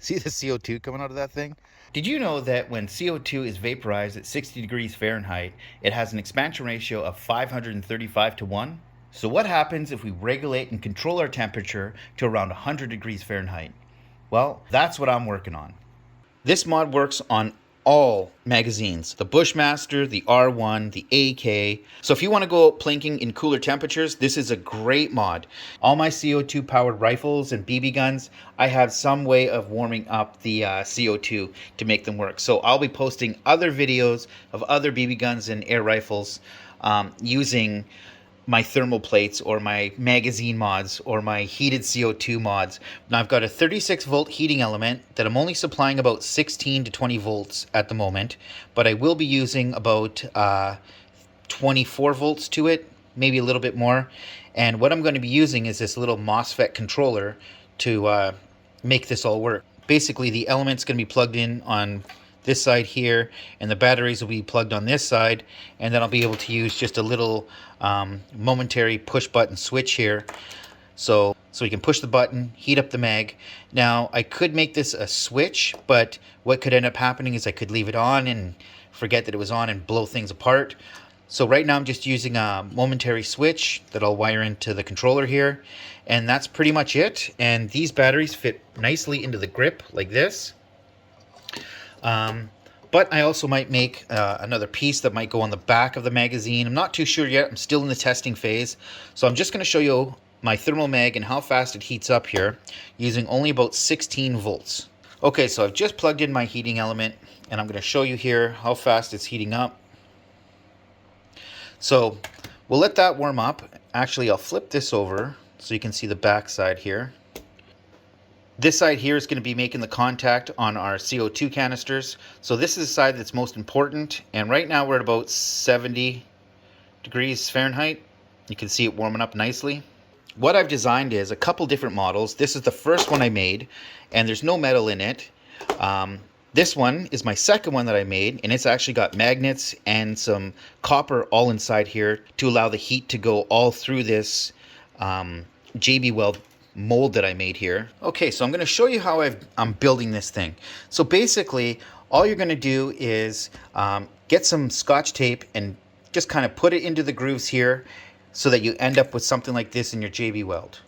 See the CO2 coming out of that thing? Did you know that when CO2 is vaporized at 60 degrees Fahrenheit, it has an expansion ratio of 535 to 1? So what happens if we regulate and control our temperature to around 100 degrees Fahrenheit? Well, that's what I'm working on. This mod works on all magazines, the Bushmaster, the R1, the AK. So if you want to go plinking in cooler temperatures, this is a great mod. All my CO2 powered rifles and BB guns, I have some way of warming up the CO2 to make them work. So I'll be posting other videos of other BB guns and air rifles using my thermal plates or my magazine mods or my heated CO2 mods. Now I've got a 36 volt heating element that I'm only supplying about 16 to 20 volts at the moment, but I will be using about 24 volts to it, maybe a little bit more. And what I'm going to be using is this little MOSFET controller to make this all work. Basically the element's going to be plugged in on this side here, and the batteries will be plugged on this side, and then I'll be able to use just a little momentary push button switch here, so we can push the button, heat up the mag. Now I could make this a switch, but what could end up happening is I could leave it on and forget that it was on and blow things apart. So right now I'm just using a momentary switch that I'll wire into the controller here, and that's pretty much it. And these batteries fit nicely into the grip like this. But I also might make another piece that might go on the back of the magazine. I'm not too sure yet. I'm still in the testing phase. So I'm just going to show you my thermal mag and how fast it heats up here using only about 16 volts. Okay, so I've just plugged in my heating element, and I'm going to show you here how fast it's heating up. So we'll let that warm up. Actually, I'll flip this over so you can see the back side here. This side here is going to be making the contact on our CO2 canisters. So this is the side that's most important. And right now we're at about 70 degrees Fahrenheit. You can see it warming up nicely. What I've designed is a couple different models. This is the first one I made, and there's no metal in it. This one is my second one that I made, and it's actually got magnets and some copper all inside here to allow the heat to go all through this JB Weld mold that I made here. Okay, so I'm going to show you how I'm building this thing. So basically, all you're going to do is get some Scotch tape and just kind of put it into the grooves here so that you end up with something like this in your JB Weld.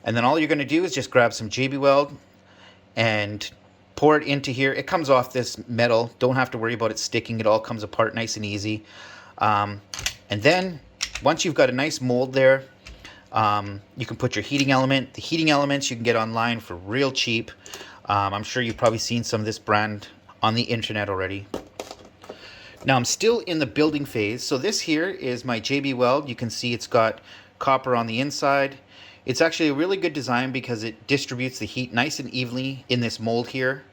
And then all you're going to do is just grab some JB Weld and pour it into here. It comes off this metal. Don't have to worry about it sticking. It all comes apart nice and easy. And then once you've got a nice mold there, you can put your heating element. The heating elements you can get online for real cheap. I'm sure you've probably seen some of this brand on the internet already. Now I'm still in the building phase. So this here is my JB Weld. You can see it's got copper on the inside. It's actually a really good design because it distributes the heat nice and evenly in this mold here.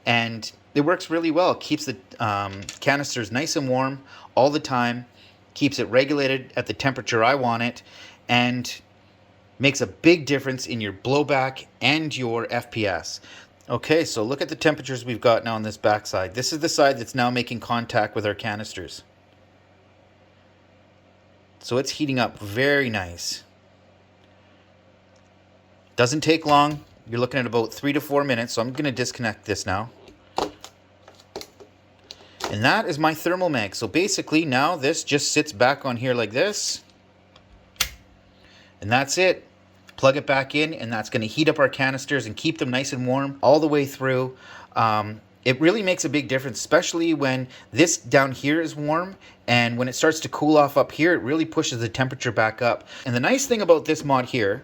And it works really well. It keeps the canisters nice and warm all the time. Keeps it regulated at the temperature I want it, and makes a big difference in your blowback and your FPS. Okay, so look at the temperatures we've got now on this back side. This is the side that's now making contact with our canisters. So it's heating up very nice. Doesn't take long. You're looking at about 3 to 4 minutes, so I'm going to disconnect this now. And that is my thermal mag. So basically now this just sits back on here like this. And that's it. Plug it back in, and that's going to heat up our canisters and keep them nice and warm all the way through. It really makes a big difference, especially when this down here is warm, and when it starts to cool off up here, it really pushes the temperature back up. And the nice thing about this mod here,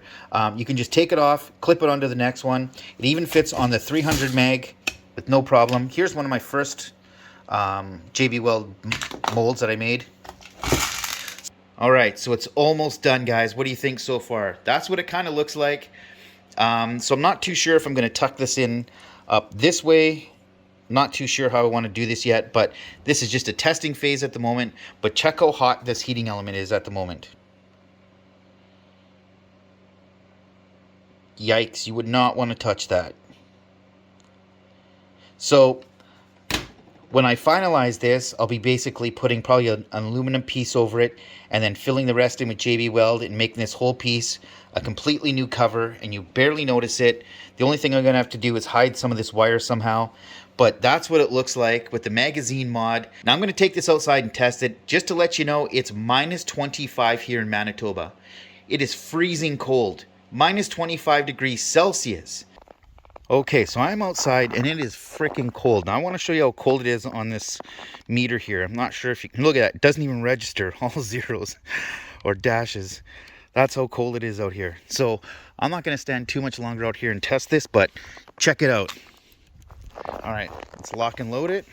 you can just take it off, clip it onto the next one. It even fits on the 300 mag with no problem. Here's one of my first JB Weld molds that I made. All right, so it's almost done, guys. What do you think so far? That's what it kind of looks like. So I'm not too sure if I'm going to tuck this in up this way. Not too sure how I want to do this yet, but this is just a testing phase at the moment. But check how hot this heating element is at the moment. Yikes, you would not want to touch that. So When I finalize this, I'll be basically putting probably an aluminum piece over it and then filling the rest in with JB Weld and making this whole piece a completely new cover, and you barely notice it. The only thing I'm going to have to do is hide some of this wire somehow, but that's what it looks like with the magazine mod. Now I'm going to take this outside and test it just to let you know it's minus 25 here in Manitoba. It is freezing cold, minus 25 degrees Celsius. Okay, so I'm outside and it is freaking cold. Now I want to show you how cold it is on this meter here. I'm not sure if you can look at that. It doesn't even register, all zeros or dashes. That's how cold it is out here. So I'm not going to stand too much longer out here and test this, but check it out. All right, let's lock and load it.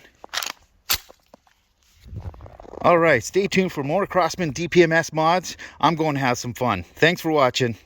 All right, stay tuned for more Crosman DPMS mods. I'm going to have some fun. Thanks for watching.